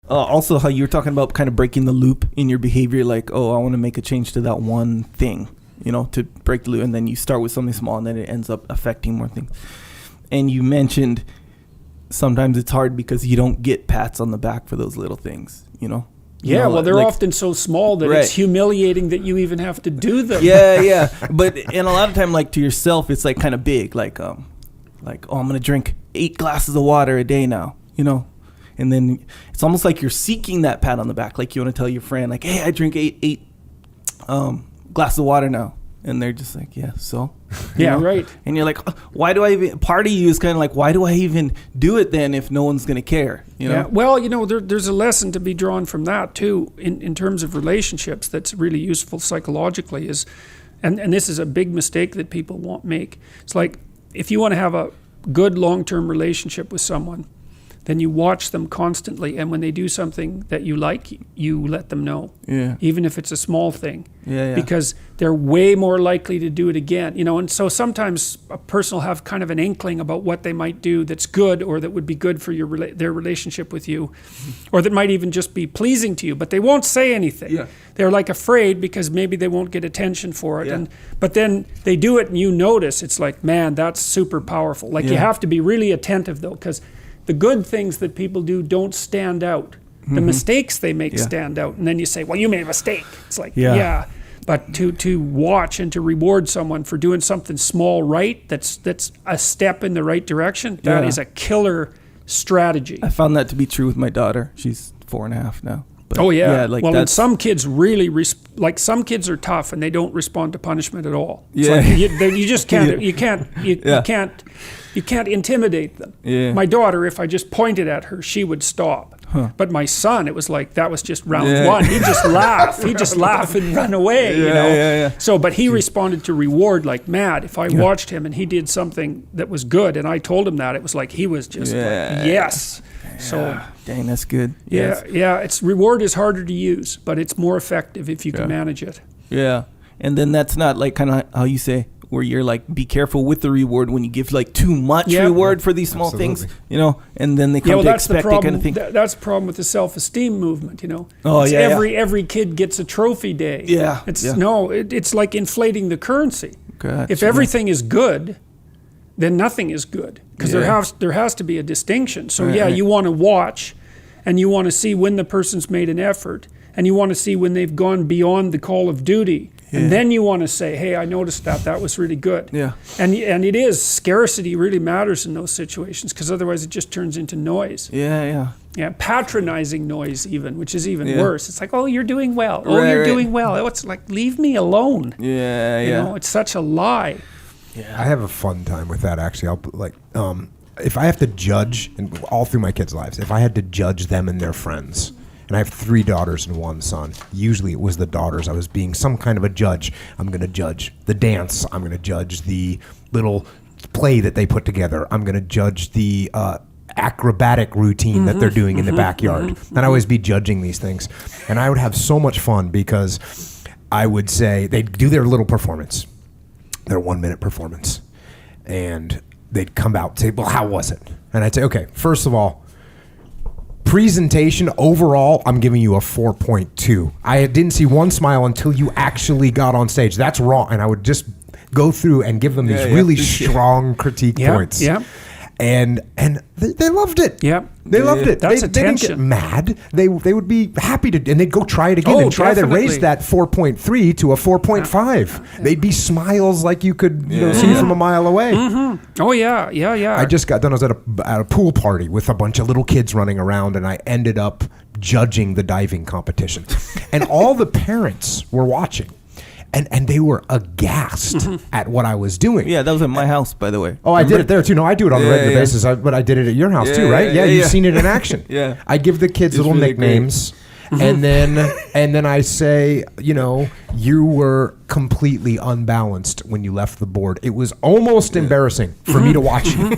Also, how you were talking about kind of breaking the loop in your behavior, like, oh, I want to make a change to that one thing, to break the loop, and then you start with something small, and then it ends up affecting more things. And you mentioned sometimes it's hard because you don't get pats on the back for those little things, Yeah, well, they're often so small that it's humiliating that you even have to do them. Yeah. But and a lot of time, like to yourself, it's like kind of big, like oh, I'm gonna drink 8 glasses of water a day now, and then it's almost like you're seeking that pat on the back, like you want to tell your friend, like, hey, I drink eight glasses of water now, and they're just like, yeah, so. Yeah, right. And you're like, why do I even, part of you is kind of like, why do I even do it then if no one's going to care? Yeah, well, there's a lesson to be drawn from that too, in terms of relationships that's really useful psychologically is, and this is a big mistake that people won't make. It's like, if you want to have a good long-term relationship with someone, then you watch them constantly, and when they do something that you like, you let them know. Yeah. Even if it's a small thing. Yeah. Because they're way more likely to do it again. And so sometimes a person will have kind of an inkling about what they might do that's good, or that would be good for their relationship with you, or that might even just be pleasing to you, but they won't say anything. Yeah. They're like afraid because maybe they won't get attention for it. Yeah. But then they do it and you notice, it's like, man, that's super powerful. Like you have to be really attentive though, because the good things that people do don't stand out. The mistakes they make stand out. And then you say, well, you made a mistake. It's like, yeah. But to watch and to reward someone for doing something small right, that's a step in the right direction, that is a killer strategy. I found that to be true with my daughter. She's 4.5 now. But and some kids really, some kids are tough and they don't respond to punishment at all. It's like you just can't, you can't intimidate them. Yeah. My daughter, if I just pointed at her, she would stop. But my son, it was like, that was just round one. He'd just laugh. He'd just laugh and run away, So, but he responded to reward like mad. If I watched him and he did something that was good and I told him that, it was like he was just like, yes. Yeah. So, dang, that's good. Yeah. It's reward is harder to use, but it's more effective if you can manage it. Yeah. And then that's not like kind of how you say, where you're like, be careful with the reward when you give like too much reward for these small things, and then they come to expect it kind of thing. That's the problem with the self-esteem movement, Every kid gets a trophy day. Yeah. It's like inflating the currency. Gotcha. If everything is good, then nothing is good, because there has to be a distinction. So you want to watch, and you want to see when the person's made an effort, and you want to see when they've gone beyond the call of duty. And then you want to say, hey, I noticed that was really good. Yeah. And it is, scarcity really matters in those situations, because otherwise it just turns into noise. Yeah, patronizing noise even, which is even worse. It's like, oh, you're doing well. Oh, you're doing well. Oh, it's like, leave me alone. Yeah. It's such a lie. Yeah. I have a fun time with that, actually. I'll if I have to judge, and all through my kids' lives, if I had to judge them and their friends, and I have 3 daughters and 1 son. Usually it was the daughters. I was being some kind of a judge. I'm going to judge the dance. I'm going to judge the little play that they put together. I'm going to judge the acrobatic routine that they're doing in the backyard. And I always be judging these things. And I would have so much fun, because I would say, they'd do their little performance, their 1-minute performance. And they'd come out and say, well, how was it? And I'd say, okay, first of all, presentation overall, I'm giving you a 4.2. I didn't see one smile until you actually got on stage. That's wrong. And I would just go through and give them these really strong critique points. Yeah. And they loved it. Yeah. They loved it. That's they didn't get mad. They would be happy to, and they'd go try it again and try to raise that 4.3 to a 4.5. They'd be smiles like you could see from a mile away. Oh yeah. I just got done. I was at a pool party with a bunch of little kids running around, and I ended up judging the diving competition, and all the parents were watching. And they were aghast at what I was doing. Yeah, that was at my house, by the way. Oh, I did it there too. No, I do it on a regular basis, but I did it at your house too, right? Yeah, you've seen it in action. Yeah. I give the kids little really nicknames, and then I say, you were completely unbalanced when you left the board. It was almost embarrassing for me to watch you.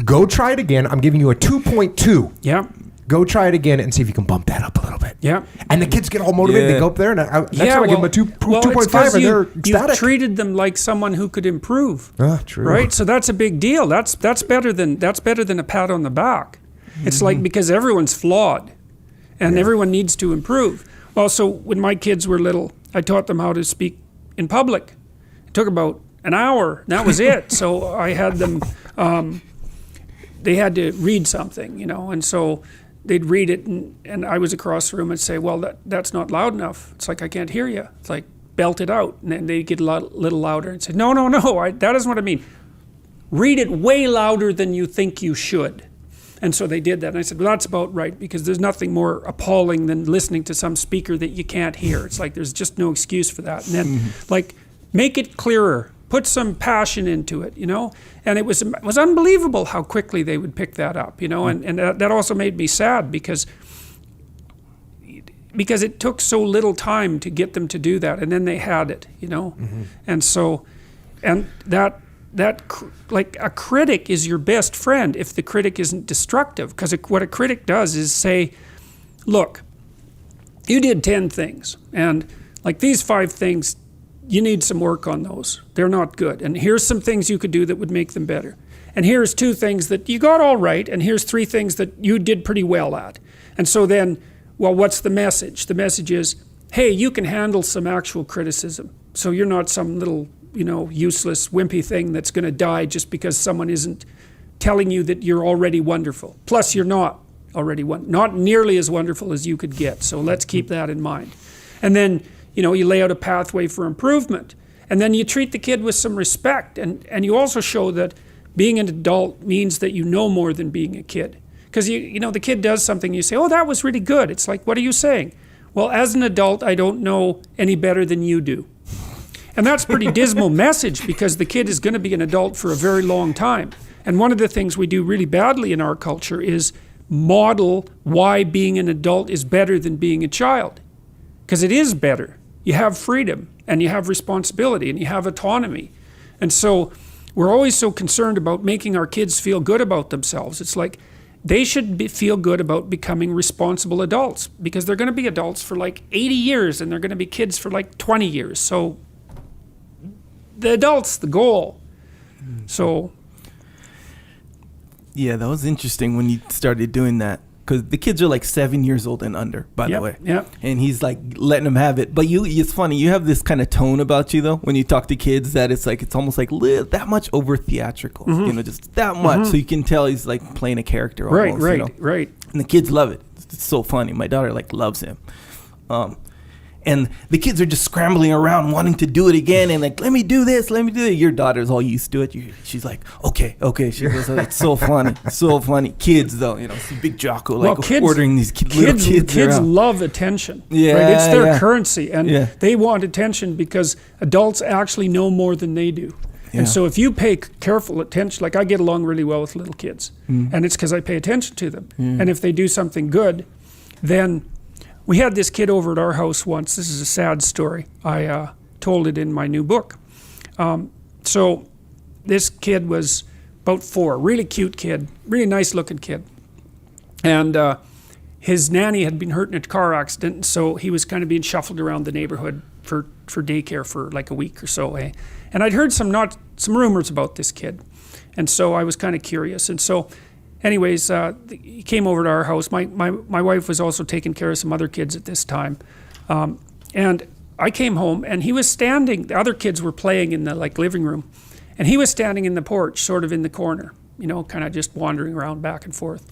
Go try it again. I'm giving you a 2.2. Yeah. Go try it again and see if you can bump that up a little bit. Yeah. And the kids get all motivated. They go up there, and next time I give them a 2.5, and they're ecstatic. You treated them like someone who could improve. True. Right? So that's a big deal. That's better than a pat on the back. It's like, because everyone's flawed. and everyone needs to improve. Well, so when my kids were little, I taught them how to speak in public. It took about an hour, and that was it. So I had them, they had to read something, and so they'd read it, and I was across the room and say, well, that's not loud enough. It's like, I can't hear you. It's like, belt it out. And then they'd get a little louder and say, no, that isn't what I mean. Read it way louder than you think you should. And so they did that. And I said, well, that's about right, because there's nothing more appalling than listening to some speaker that you can't hear. It's like, there's just no excuse for that. And then, like, make it clearer. Put some passion into it, And it was unbelievable how quickly they would pick that up, And that also made me sad because it took so little time to get them to do that, and then they had it, And so, and that like a critic is your best friend if the critic isn't destructive, because what a critic does is say, look, you did 10 things, and like these 5 things, you need some work on those. They're not good. And here's some things you could do that would make them better. And here's 2 things that you got all right, and here's 3 things that you did pretty well at. And so then, well, what's the message? The message is, hey, you can handle some actual criticism. So you're not some little, useless, wimpy thing that's going to die just because someone isn't telling you that you're already wonderful. Plus, you're not already not nearly as wonderful as you could get. So let's keep that in mind. And then, you lay out a pathway for improvement. And then you treat the kid with some respect. And you also show that being an adult means that you know more than being a kid. Because, the kid does something, you say, oh, that was really good. It's like, what are you saying? Well, as an adult, I don't know any better than you do. And that's a pretty dismal message, because the kid is going to be an adult for a very long time. And one of the things we do really badly in our culture is model why being an adult is better than being a child. Because it is better. You have freedom, and you have responsibility, and you have autonomy. And so we're always so concerned about making our kids feel good about themselves. It's like they should feel good about becoming responsible adults, because they're going to be adults for like 80 years, and they're going to be kids for like 20 years. So the adult's the goal. So yeah, that was interesting when you started doing that. Because the kids are like 7 years old and under, by the way. Yeah. And he's like letting them have it. But it's funny. You have this kind of tone about you, though, when you talk to kids, that it's almost like that much over theatrical, just that much. So you can tell he's like playing a character almost. Right. And the kids love it. It's so funny. My daughter like loves him. And the kids are just scrambling around wanting to do it again, and like, let me do this, let me do it. Your daughter's all used to it. She's like, okay. She goes, it's so funny, so funny. Kids, though, see big Jocko ordering these little kids. Kids love attention. Yeah, right? It's their currency, and they want attention because adults actually know more than they do. Yeah. And so if you pay careful attention, like I get along really well with little kids, and it's because I pay attention to them. And if they do something good, then we had this kid over at our house once. This is a sad story. I told it in my new book. So this kid was about 4, really cute kid, really nice looking kid. And his nanny had been hurt in a car accident, so he was kind of being shuffled around the neighborhood for daycare for like a week or so. And I'd heard some rumors about this kid. And so I was kind of curious. And so anyways, he came over to our house. My wife was also taking care of some other kids at this time. And I came home, and he was standing, the other kids were playing in the living room, and he was standing in the porch, sort of in the corner, kind of just wandering around back and forth.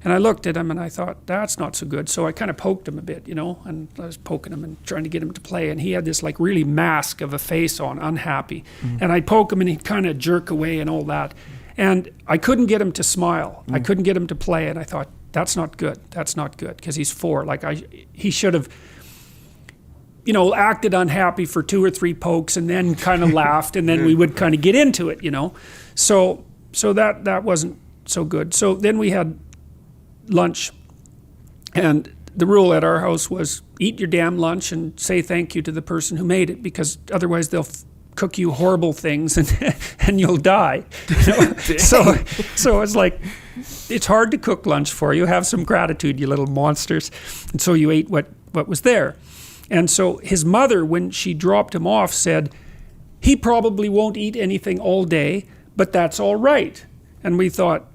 And I looked at him, and I thought, that's not so good. So I kind of poked him a bit, and I was poking him and trying to get him to play. And he had this really mask of a face on, unhappy. And I'd poke him, and he'd kind of jerk away and all that. And I couldn't get him to smile. I couldn't get him to play. And I thought, that's not good. That's not good, because he's 4. He should have, acted unhappy for 2 or 3 pokes and then kind of laughed, and then we would kind of get into it, So that wasn't so good. So then we had lunch, and the rule at our house was eat your damn lunch and say thank you to the person who made it, because otherwise they'll cook you horrible things and you'll die. So it's like, it's hard to cook lunch for you. Have some gratitude, you little monsters. And so you ate what was there. And so his mother, when she dropped him off, said, he probably won't eat anything all day, but that's all right. And we thought,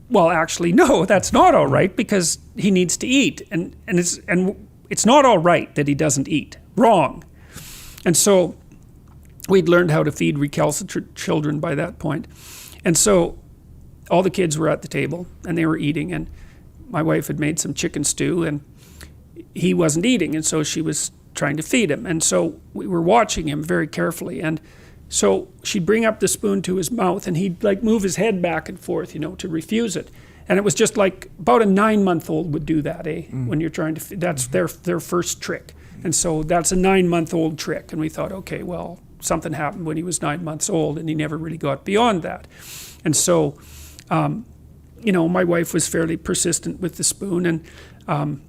well, actually, no, that's not all right, because he needs to eat. And it's not all right that he doesn't eat. Wrong. And so we'd learned how to feed recalcitrant children by that point. And so all the kids were at the table and they were eating, and my wife had made some chicken stew and he wasn't eating, and so she was trying to feed him. And so we were watching him very carefully, and so she'd bring up the spoon to his mouth and he'd like move his head back and forth, to refuse it. And it was just like about a 9-month-old would do that, when you're trying to that's their first trick. And so that's a 9-month-old trick. And we thought, okay, well, something happened when he was 9 months old and he never really got beyond that. And so, my wife was fairly persistent with the spoon, and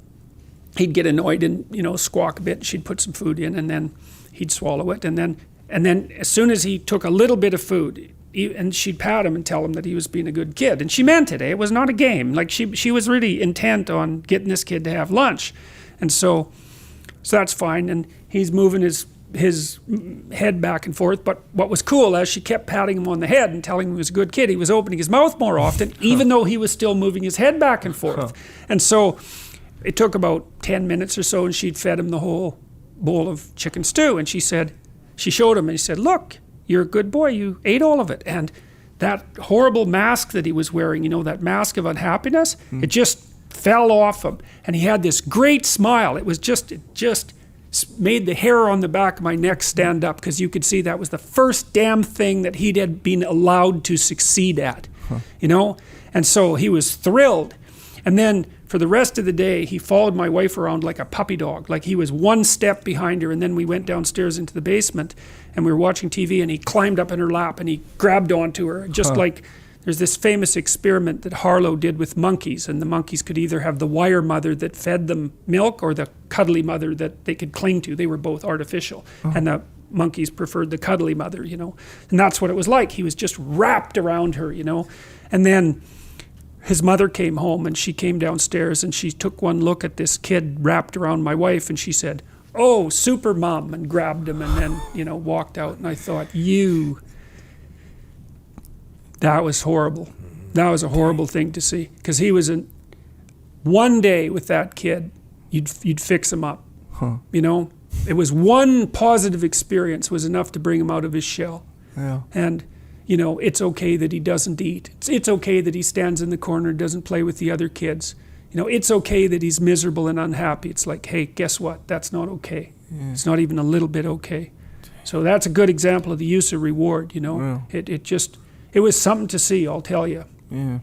he'd get annoyed and, squawk a bit. She'd put some food in and then he'd swallow it. And then as soon as he took a little bit of food, and she'd pat him and tell him that he was being a good kid. And she meant it, It was not a game. Like she was really intent on getting this kid to have lunch. And so that's fine. And he's moving his head back and forth. But what was cool, as she kept patting him on the head and telling him he was a good kid, he was opening his mouth more often, even though he was still moving his head back and forth. And so it took about 10 minutes or so, and she'd fed him the whole bowl of chicken stew. And she showed him and she said, look, you're a good boy, you ate all of it. And that horrible mask that he was wearing, that mask of unhappiness, it just fell off him. And he had this great smile. It just made the hair on the back of my neck stand up, because you could see that was the first damn thing that he had been allowed to succeed at, And so he was thrilled. And then for the rest of the day, he followed my wife around like a puppy dog. Like he was one step behind her. And then we went downstairs into the basement and we were watching TV, and he climbed up in her lap and he grabbed onto her. Just like there's this famous experiment that Harlow did with monkeys, and the monkeys could either have the wire mother that fed them milk or the cuddly mother that they could cling to. They were both artificial. And the monkeys preferred the cuddly mother, And that's what it was like. He was just wrapped around her, And then his mother came home, and she came downstairs and she took one look at this kid wrapped around my wife, and she said, "Oh, super mom," and grabbed him and then, walked out. And I thought, that was horrible. That was a horrible thing to see, because he was one day with that kid, you'd fix him up. It was one positive experience was enough to bring him out of his shell. Yeah. And it's okay that he doesn't eat. It's okay that he stands in the corner and doesn't play with the other kids. It's okay that he's miserable and unhappy. It's like, hey, guess what? That's not okay. Yeah. It's not even a little bit okay. So that's a good example of the use of reward, Yeah. It was something to see, I'll tell you. Yeah.